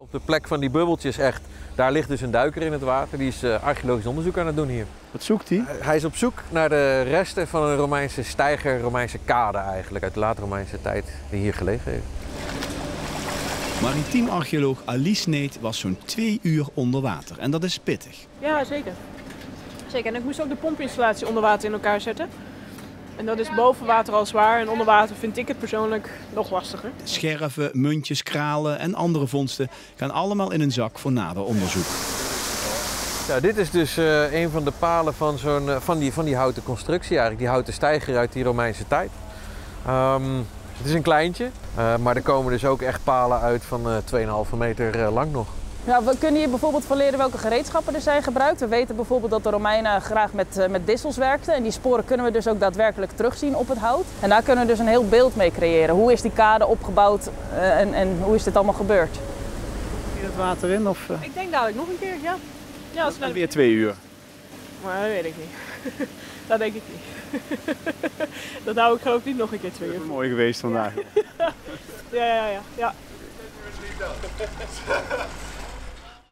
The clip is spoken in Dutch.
Op de plek van die bubbeltjes echt, daar ligt dus een duiker in het water. Die is archeologisch onderzoek aan het doen hier. Wat zoekt hij? Hij is op zoek naar de resten van een Romeinse steiger, Romeinse kade eigenlijk, uit de late Romeinse tijd, die hier gelegen heeft. Maritiem archeoloog Alice Sneed was zo'n 2 uur onder water en dat is pittig. Ja, zeker. Zeker. En ik moest ook de pompinstallatie onder water in elkaar zetten. En dat is boven water al zwaar en onder water vind ik het persoonlijk nog lastiger. Scherven, muntjes, kralen en andere vondsten gaan allemaal in een zak voor nader onderzoek. Ja, dit is dus een van de palen van die houten constructie, eigenlijk die houten steiger uit die Romeinse tijd. Het is een kleintje, maar er komen dus ook echt palen uit van 2,5 meter lang nog. Ja, we kunnen hier bijvoorbeeld van leren welke gereedschappen er zijn gebruikt. We weten bijvoorbeeld dat de Romeinen graag met dissels werkten. En die sporen kunnen we dus ook daadwerkelijk terugzien op het hout. En daar kunnen we dus een heel beeld mee creëren. Hoe is die kade opgebouwd en hoe is dit allemaal gebeurd? Hier het water in of? Ik denk dadelijk nog een keer, ja. Ja, als we Weer 2 uur. Maar dat weet ik niet. Dat denk ik niet. Dat hou ik geloof ik niet nog een keer 2 uur. Mooi geweest vandaag. Ja.